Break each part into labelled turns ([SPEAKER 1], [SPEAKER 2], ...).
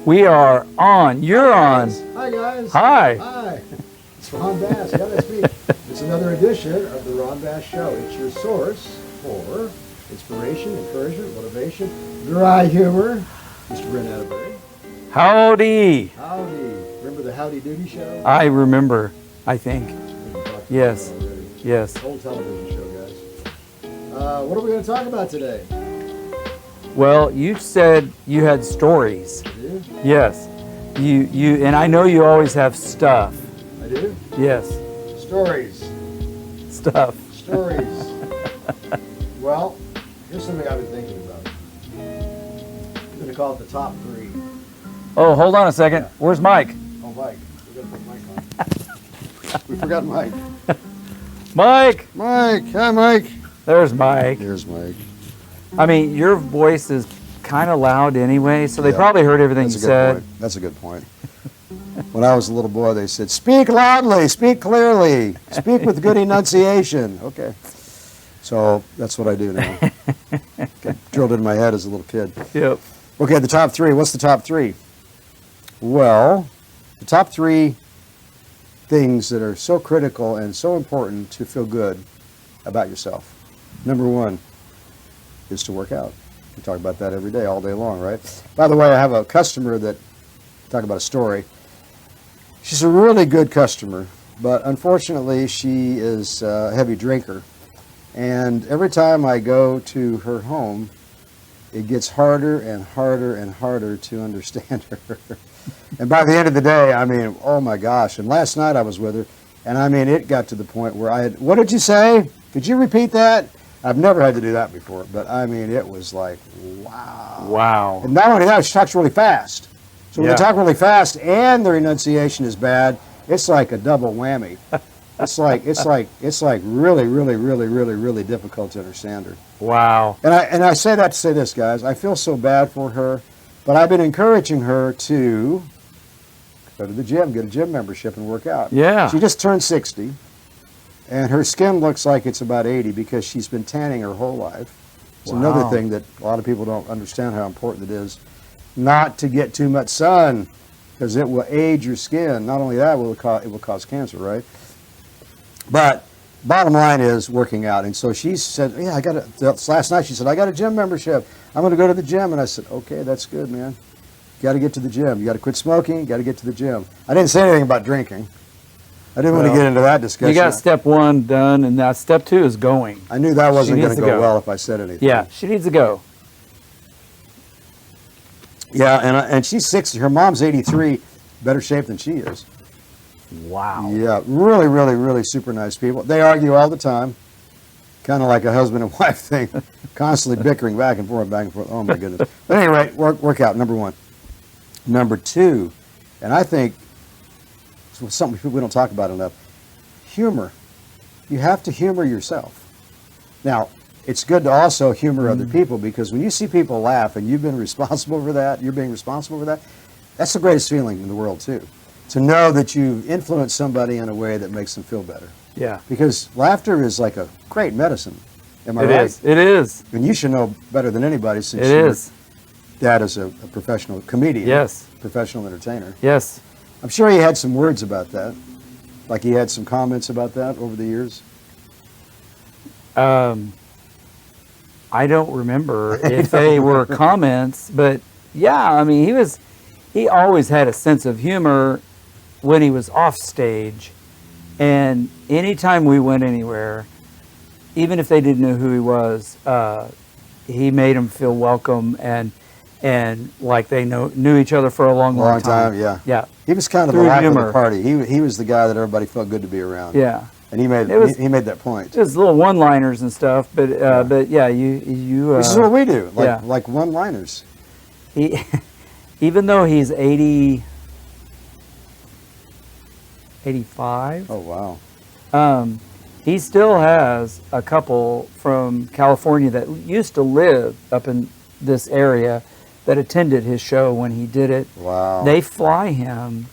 [SPEAKER 1] We are on. You're on.
[SPEAKER 2] Hi, guys.
[SPEAKER 1] Hi.
[SPEAKER 2] Hi. It's Ron Bass. Yeah, that's me. It's another edition of the Ron Bass Show. It's your source for inspiration, encouragement, motivation, dry humor. Mr. Brent Atterbury.
[SPEAKER 1] Howdy.
[SPEAKER 2] Howdy. Remember the Howdy Doody show?
[SPEAKER 1] I remember, I think. Yes. Yes.
[SPEAKER 2] Old television show, guys. What are we going to talk about today?
[SPEAKER 1] Well, you said you had stories.
[SPEAKER 2] I do?
[SPEAKER 1] Yes. You, and I know you always have stuff.
[SPEAKER 2] I do?
[SPEAKER 1] Yes.
[SPEAKER 2] Stories.
[SPEAKER 1] Stuff.
[SPEAKER 2] Stories. Well, here's something I've been thinking about. I'm going to call it the top three.
[SPEAKER 1] Oh, hold on a second. Where's Mike?
[SPEAKER 2] Oh, Mike. We got to put Mike on. We forgot Mike.
[SPEAKER 1] Mike!
[SPEAKER 2] Mike. Hi, Mike.
[SPEAKER 1] There's Mike.
[SPEAKER 2] There's Mike.
[SPEAKER 1] I mean, your voice is kind of loud anyway, so they
[SPEAKER 2] Yeah.
[SPEAKER 1] probably heard everything you
[SPEAKER 2] That's a good
[SPEAKER 1] said.
[SPEAKER 2] point. That's a good point. When I was a little boy, they said, speak loudly, speak clearly, speak with good enunciation. Okay. So that's what I do now. Got drilled into my head as a little kid.
[SPEAKER 1] Yep.
[SPEAKER 2] Okay, the top three. What's the top three? Well, the top three things that are so critical and so important to feel good about yourself. Number one is to work out. We talk about that every day, all day long, right? By the way, I have a customer that, talk about a story. She's a really good customer, but unfortunately she is a heavy drinker. And every time I go to her home, it gets harder and harder and harder to understand her. And by the end of the day, I mean, oh my gosh. And last night I was with her, and I mean, it got to the point where I had, what did you say? Could you repeat that? I've never had to do that before, but I mean, it was like, wow.
[SPEAKER 1] Wow.
[SPEAKER 2] And not only that, she talks really fast. So when
[SPEAKER 1] Yeah.
[SPEAKER 2] they talk really fast and their enunciation is bad, it's like a double whammy. It's like really, really, really, really, really difficult to understand her.
[SPEAKER 1] Wow.
[SPEAKER 2] And I say that to say this, guys. I feel so bad for her, but I've been encouraging her to go to the gym, get a gym membership, and work out.
[SPEAKER 1] Yeah.
[SPEAKER 2] She just turned 60, and her skin looks like it's about 80 because she's been tanning her whole life. It's another
[SPEAKER 1] Wow.
[SPEAKER 2] thing that a lot of people don't understand how important it is not to get too much sun, because it will age your skin. Not only that, it will cause cancer, right? But bottom line is working out. And so she said, yeah, last night she said, I got a gym membership. I'm going to go to the gym. And I said, okay, that's good, man. You got to get to the gym. You got to quit smoking. You got to get to the gym. I didn't say anything about drinking. I didn't want to get into that discussion.
[SPEAKER 1] You got step one done, and now step two is going.
[SPEAKER 2] I knew that wasn't going
[SPEAKER 1] needs
[SPEAKER 2] to
[SPEAKER 1] to
[SPEAKER 2] go
[SPEAKER 1] go.
[SPEAKER 2] well if I said anything.
[SPEAKER 1] Yeah, she needs to go.
[SPEAKER 2] Yeah, and she's 60. Her mom's 83. Better shape than she is.
[SPEAKER 1] Wow.
[SPEAKER 2] Yeah, really, really, really super nice people. They argue all the time, kind of like a husband and wife thing, constantly bickering back and forth, back and forth. Oh my goodness. But anyway, work out, number one. Number two, and I think it's something we don't talk about enough, humor. You have to humor yourself. Now, it's good to also humor other people, because when you see people laugh and you've been responsible for that, you're being responsible for that, that's the greatest feeling in the world too. To know that you've influenced somebody in a way that makes them feel better.
[SPEAKER 1] Yeah.
[SPEAKER 2] Because laughter is like a great medicine. Am I
[SPEAKER 1] It
[SPEAKER 2] right?
[SPEAKER 1] is. It is.
[SPEAKER 2] And you should know better than anybody, since
[SPEAKER 1] It
[SPEAKER 2] your
[SPEAKER 1] is.
[SPEAKER 2] dad is a professional comedian.
[SPEAKER 1] Yes.
[SPEAKER 2] Professional entertainer.
[SPEAKER 1] Yes.
[SPEAKER 2] I'm sure he had some words about that. Like he had some comments about that over the years.
[SPEAKER 1] I don't remember if they were comments, but yeah, I mean, he always had a sense of humor when he was off stage. And anytime we went anywhere, even if they didn't know who he was, he made them feel welcome and like they knew each other for a long time.
[SPEAKER 2] Yeah.
[SPEAKER 1] Yeah.
[SPEAKER 2] He was kind of
[SPEAKER 1] Through
[SPEAKER 2] the life of
[SPEAKER 1] humor.
[SPEAKER 2] the party. He was the guy that everybody felt good to be around.
[SPEAKER 1] Yeah.
[SPEAKER 2] And he made that point.
[SPEAKER 1] Just little one-liners and stuff, but yeah, you.
[SPEAKER 2] This is what we do,
[SPEAKER 1] yeah.
[SPEAKER 2] like one-liners.
[SPEAKER 1] He, even though he's 85,
[SPEAKER 2] Oh wow.
[SPEAKER 1] he still has a couple from California that used to live up in this area that attended his show when he did it.
[SPEAKER 2] Wow.
[SPEAKER 1] They fly him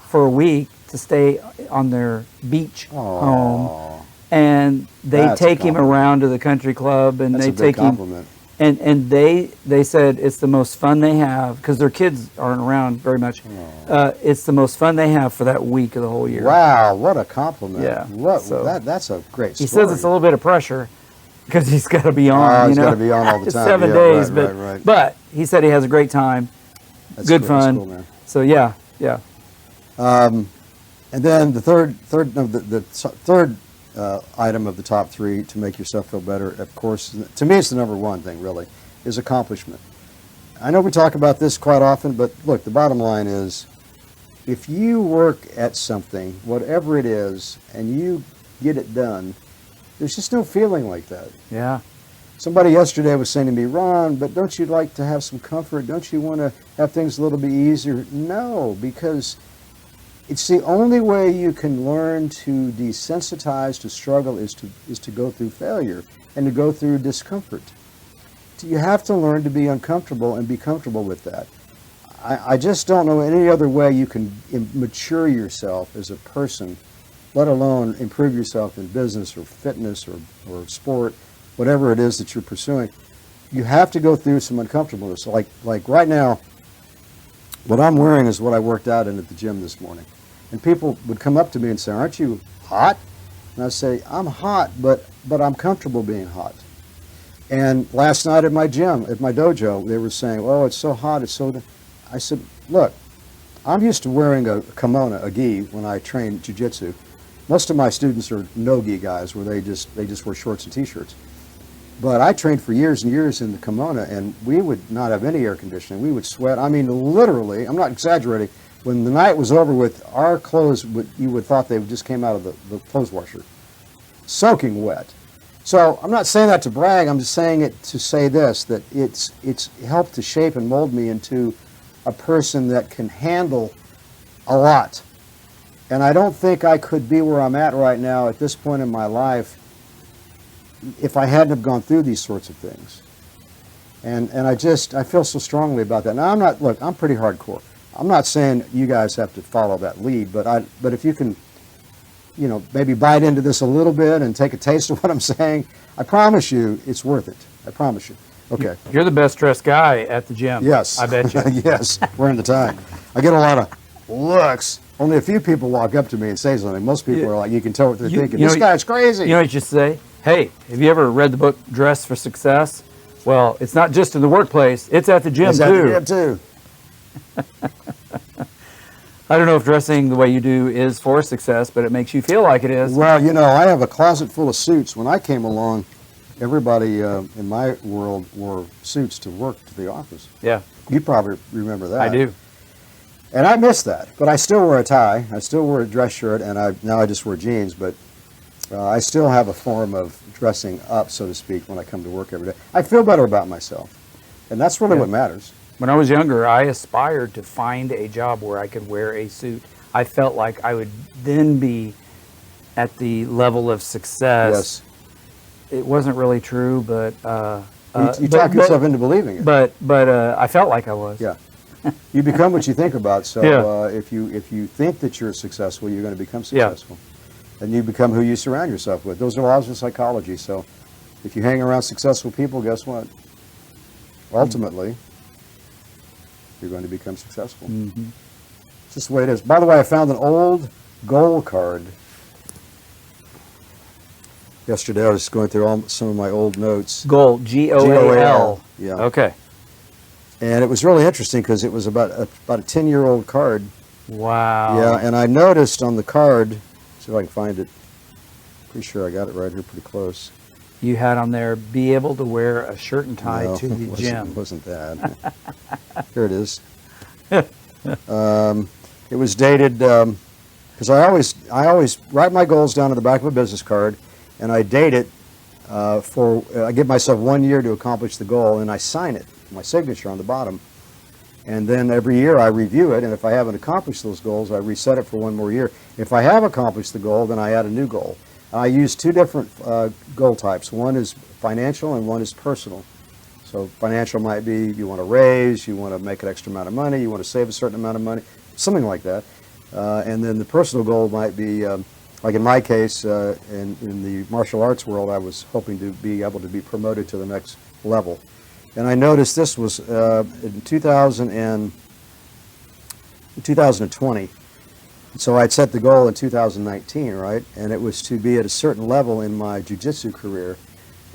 [SPEAKER 1] for a week to stay on their beach home, and they
[SPEAKER 2] That's a
[SPEAKER 1] take him
[SPEAKER 2] compliment.
[SPEAKER 1] around to the country club, and
[SPEAKER 2] That's
[SPEAKER 1] they
[SPEAKER 2] a big
[SPEAKER 1] take him.
[SPEAKER 2] compliment.
[SPEAKER 1] And they said it's the most fun they have because their kids aren't around very much. It's the most fun they have for that week of the whole year.
[SPEAKER 2] Wow, what a compliment.
[SPEAKER 1] Yeah,
[SPEAKER 2] What,
[SPEAKER 1] so-
[SPEAKER 2] that's a great story.
[SPEAKER 1] He says it's a little bit of pressure because he's got to be on.
[SPEAKER 2] Oh, he's
[SPEAKER 1] you know?
[SPEAKER 2] gotta be on all the
[SPEAKER 1] It's
[SPEAKER 2] time.
[SPEAKER 1] 7
[SPEAKER 2] Yeah,
[SPEAKER 1] days,
[SPEAKER 2] right,
[SPEAKER 1] but
[SPEAKER 2] right.
[SPEAKER 1] but he said he has a great time,
[SPEAKER 2] That's
[SPEAKER 1] good
[SPEAKER 2] cool, that's
[SPEAKER 1] fun.
[SPEAKER 2] cool, man.
[SPEAKER 1] So yeah.
[SPEAKER 2] And then the third item of the top three to make yourself feel better, of course, to me it's the number one thing really, is accomplishment. I know we talk about this quite often, but look, the bottom line is, if you work at something, whatever it is, and you get it done, there's just no feeling like that.
[SPEAKER 1] Yeah.
[SPEAKER 2] Somebody yesterday was saying to me, Ron, but don't you like to have some comfort? Don't you want to have things a little bit easier? No, because it's the only way you can learn to desensitize to struggle is to go through failure and to go through discomfort. You have to learn to be uncomfortable and be comfortable with that. I just don't know any other way you can mature yourself as a person, let alone improve yourself in business or fitness or sport, whatever it is that you're pursuing. You have to go through some uncomfortableness. Like right now, what I'm wearing is what I worked out in at the gym this morning. And people would come up to me and say, aren't you hot? And I say, I'm hot, but I'm comfortable being hot. And last night at my gym, at my dojo, they were saying, oh, it's so hot, it's so... I said, look, I'm used to wearing a kimono, a gi, when I train jiu-jitsu. Most of my students are no-gi guys, where they just wear shorts and t-shirts. But I trained for years and years in the kimono, and we would not have any air conditioning. We would sweat. I mean, literally, I'm not exaggerating. When the night was over with, our clothes, you would thought they just came out of the clothes washer, soaking wet. So I'm not saying that to brag. I'm just saying it to say this, that it's helped to shape and mold me into a person that can handle a lot. And I don't think I could be where I'm at right now at this point in my life if I hadn't have gone through these sorts of things. And I feel so strongly about that. Now I'm pretty hardcore. I'm not saying you guys have to follow that lead, but if you can, maybe bite into this a little bit and take a taste of what I'm saying, I promise you it's worth it. I promise you. Okay.
[SPEAKER 1] You're the best dressed guy at the gym.
[SPEAKER 2] Yes.
[SPEAKER 1] I bet you.
[SPEAKER 2] Yes, wearing the tie. I get a lot of looks. Only a few people walk up to me and say something. Most people are like, you can tell what they're thinking. This guy's crazy.
[SPEAKER 1] You know what you say? Hey, have you ever read the book Dress for Success? Well, it's not just in the workplace. It's at the gym,
[SPEAKER 2] It's
[SPEAKER 1] too.
[SPEAKER 2] at the gym, too.
[SPEAKER 1] I don't know if dressing the way you do is for success, but it makes you feel like it is.
[SPEAKER 2] Well, I have a closet full of suits. When I came along, everybody in my world wore suits to work to the office.
[SPEAKER 1] Yeah,
[SPEAKER 2] You probably remember that.
[SPEAKER 1] I do.
[SPEAKER 2] And I miss that. But I still wear a tie. I still wear a dress shirt, and now I just wear jeans. But I still have a form of dressing up, so to speak, when I come to work every day. I feel better about myself. And that's really what matters.
[SPEAKER 1] When I was younger, I aspired to find a job where I could wear a suit. I felt like I would then be at the level of success.
[SPEAKER 2] Yes.
[SPEAKER 1] It wasn't really true, but
[SPEAKER 2] You talk yourself into believing it.
[SPEAKER 1] But I felt like I was.
[SPEAKER 2] Yeah. You become what you think about. So
[SPEAKER 1] Yeah.
[SPEAKER 2] if you think that you're successful, you're going to become successful. And you become who you surround yourself with. Those are laws of psychology. So if you hang around successful people, guess what? Ultimately, you're going to become successful.
[SPEAKER 1] Mm-hmm.
[SPEAKER 2] It's just the way it is. By the way, I found an old goal card yesterday. I was going through some of my old notes.
[SPEAKER 1] Goal, Goal.
[SPEAKER 2] G-O-A-L. Yeah.
[SPEAKER 1] Okay.
[SPEAKER 2] And it was really interesting because it was about a 10-year-old card.
[SPEAKER 1] Wow.
[SPEAKER 2] Yeah, and I noticed on the card, see if I can find it. Pretty sure I got it right here pretty close.
[SPEAKER 1] You had on there, be able to wear a shirt and tie
[SPEAKER 2] No,
[SPEAKER 1] to the
[SPEAKER 2] it
[SPEAKER 1] gym.
[SPEAKER 2] wasn't that. Here it is. It was dated, because I always write my goals down on the back of a business card, and I date it I give myself 1 year to accomplish the goal, and I sign it, my signature on the bottom. And then every year I review it, and if I haven't accomplished those goals, I reset it for 1 more year. If I have accomplished the goal, then I add a new goal. I use two different goal types. One is financial and one is personal. So financial might be you want to raise, you want to make an extra amount of money, you want to save a certain amount of money, something like that. And then the personal goal might be, like in my case, in the martial arts world, I was hoping to be able to be promoted to the next level. And I noticed this was in 2020. So I'd set the goal in 2019, right? And it was to be at a certain level in my jiu-jitsu career.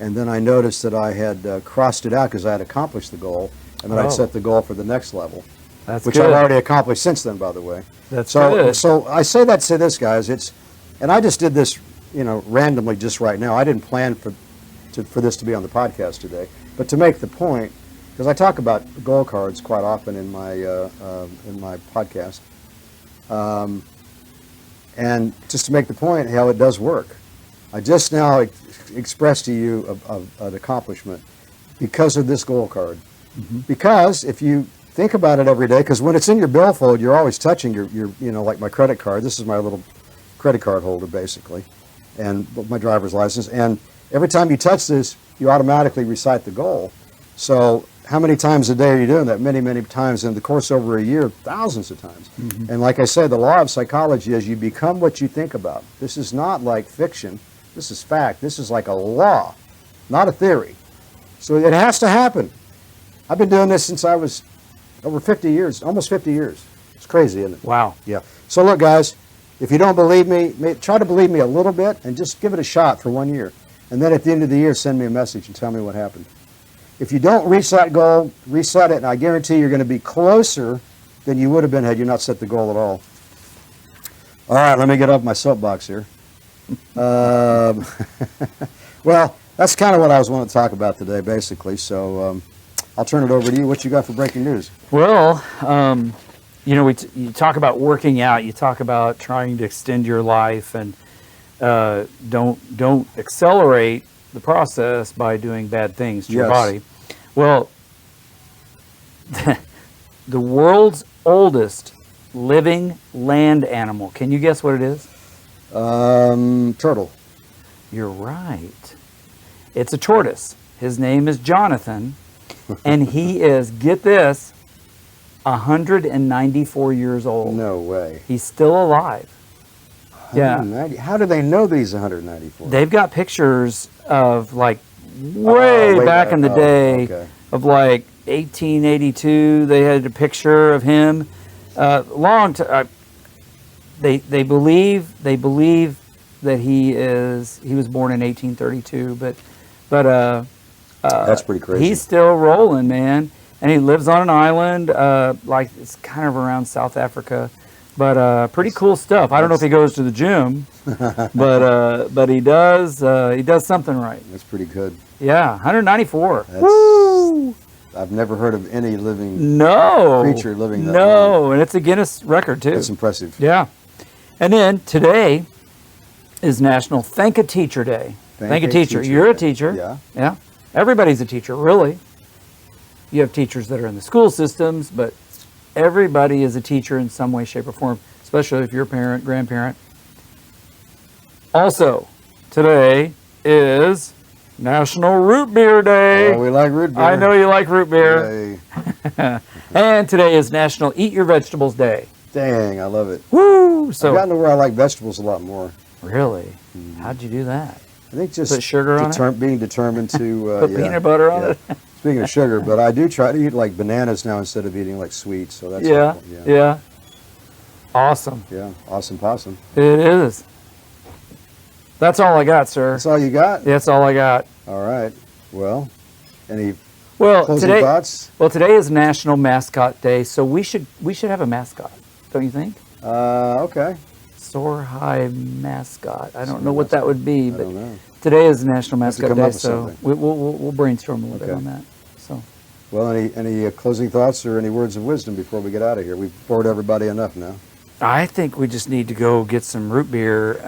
[SPEAKER 2] And then I noticed that I had crossed it out because I had accomplished the goal. And then I'd set the goal for the next level,
[SPEAKER 1] That's
[SPEAKER 2] which
[SPEAKER 1] good.
[SPEAKER 2] I've already accomplished since then, by the way.
[SPEAKER 1] That's
[SPEAKER 2] So,
[SPEAKER 1] good.
[SPEAKER 2] so I say that to say this, guys. And I just did this, randomly just right now. I didn't plan for this to be on the podcast today, but to make the point, because I talk about goal cards quite often in my podcast, and just to make the point how it does work. I just now expressed to you an accomplishment because of this goal card.
[SPEAKER 1] Mm-hmm.
[SPEAKER 2] Because if you think about it every day, because when it's in your billfold, you're always touching your like my credit card. This is my little credit card holder, basically, and my driver's license. And every time you touch this, you automatically recite the goal. So how many times a day are you doing that? Many, many times in the course over a year, thousands of times.
[SPEAKER 1] Mm-hmm.
[SPEAKER 2] And like I said, the law of psychology is you become what you think about. This is not like fiction. This is fact. This is like a law, not a theory. So it has to happen. I've been doing this since I was over 50 years, almost 50 years. It's crazy, isn't it?
[SPEAKER 1] Wow.
[SPEAKER 2] Yeah. So look, guys, if you don't believe me, try to believe me a little bit and just give it a shot for 1 year. And then at the end of the year, send me a message and tell me what happened. If you don't reach that goal, reset it, and I guarantee you're going to be closer than you would have been had you not set the goal at all. All right, let me get off my soapbox here. Well, that's kind of what I was wanting to talk about today, basically. So I'll turn it over to you. What you got for breaking news?
[SPEAKER 1] Well, you talk about working out. You talk about trying to extend your life, and don't accelerate the process by doing bad things to your
[SPEAKER 2] Yes.
[SPEAKER 1] body. Well, the world's oldest living land animal. Can you guess what it is?
[SPEAKER 2] Turtle.
[SPEAKER 1] You're right. It's a tortoise. His name is Jonathan, and he is, get this, 194 years old.
[SPEAKER 2] No way.
[SPEAKER 1] He's still alive. Yeah.
[SPEAKER 2] 190. How do they know these 194?
[SPEAKER 1] They've got pictures of like way
[SPEAKER 2] way
[SPEAKER 1] back
[SPEAKER 2] back.
[SPEAKER 1] in the
[SPEAKER 2] Oh,
[SPEAKER 1] day
[SPEAKER 2] okay.
[SPEAKER 1] of like 1882. They had a picture of him. They believe that he was born in 1832, but
[SPEAKER 2] That's pretty crazy.
[SPEAKER 1] he's still rolling, man, and he lives on an island, like it's kind of around South Africa, but pretty cool stuff. I don't know if he goes to the gym, but he does something right.
[SPEAKER 2] That's pretty good.
[SPEAKER 1] Yeah, 194.
[SPEAKER 2] That's-
[SPEAKER 1] Woo!
[SPEAKER 2] I've never heard of any living.
[SPEAKER 1] No
[SPEAKER 2] creature living that
[SPEAKER 1] No, and it's a Guinness record too.
[SPEAKER 2] That's impressive.
[SPEAKER 1] Yeah. And then today is National Thank a Teacher Day. Thank a teacher. You're a teacher.
[SPEAKER 2] Yeah.
[SPEAKER 1] Yeah. Everybody's a teacher, really. You have teachers that are in the school systems, but everybody is a teacher in some way, shape, or form, especially if you're a parent, grandparent. Also, today is National Root Beer Day.
[SPEAKER 2] Oh, we like root beer.
[SPEAKER 1] I know you like root beer.
[SPEAKER 2] Hey,
[SPEAKER 1] And today is National Eat Your Vegetables Day.
[SPEAKER 2] dang, I love it.
[SPEAKER 1] Woo!
[SPEAKER 2] I've
[SPEAKER 1] So,
[SPEAKER 2] gotten to where I like vegetables a lot more.
[SPEAKER 1] really? How'd you do that?
[SPEAKER 2] I think just
[SPEAKER 1] Put sugar on it?
[SPEAKER 2] being determined to
[SPEAKER 1] Put peanut butter on it?
[SPEAKER 2] Speaking of sugar, but I do try to eat like bananas now instead of eating like sweets. So that's
[SPEAKER 1] Yeah,
[SPEAKER 2] helpful.
[SPEAKER 1] yeah. Awesome.
[SPEAKER 2] Yeah. Awesome possum.
[SPEAKER 1] It is. That's all I got, sir.
[SPEAKER 2] That's all you got?
[SPEAKER 1] That's all I got.
[SPEAKER 2] All right. Well, any
[SPEAKER 1] Well,
[SPEAKER 2] closing
[SPEAKER 1] today
[SPEAKER 2] thoughts?
[SPEAKER 1] today is National Mascot Day, so we should have a mascot, don't you think?
[SPEAKER 2] Okay.
[SPEAKER 1] Soar High mascot. I don't know what that would be,
[SPEAKER 2] I
[SPEAKER 1] but
[SPEAKER 2] don't know.
[SPEAKER 1] today is National
[SPEAKER 2] Have to
[SPEAKER 1] Mascot
[SPEAKER 2] come
[SPEAKER 1] Day,
[SPEAKER 2] up with
[SPEAKER 1] so
[SPEAKER 2] something.
[SPEAKER 1] we'll brainstorm a little bit
[SPEAKER 2] Okay.
[SPEAKER 1] on that. So
[SPEAKER 2] Well, any closing thoughts or any words of wisdom before we get out of here? We've bored everybody enough now.
[SPEAKER 1] I think we just need to go get some root beer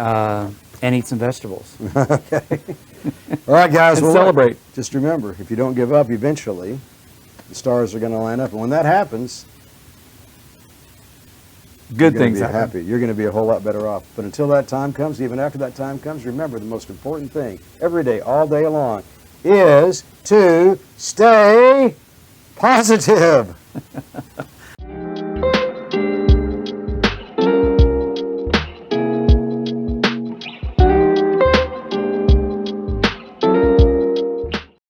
[SPEAKER 1] and eat some vegetables
[SPEAKER 2] All right, guys.
[SPEAKER 1] and
[SPEAKER 2] well,
[SPEAKER 1] celebrate.
[SPEAKER 2] Just remember, if you don't give up, eventually the stars are going to line up. And when that happens,
[SPEAKER 1] Good
[SPEAKER 2] you're going
[SPEAKER 1] things
[SPEAKER 2] to be
[SPEAKER 1] happen.
[SPEAKER 2] happy. You're going to be a whole lot better off. But until that time comes, even after that time comes, remember the most important thing every day, all day long, is to stay positive.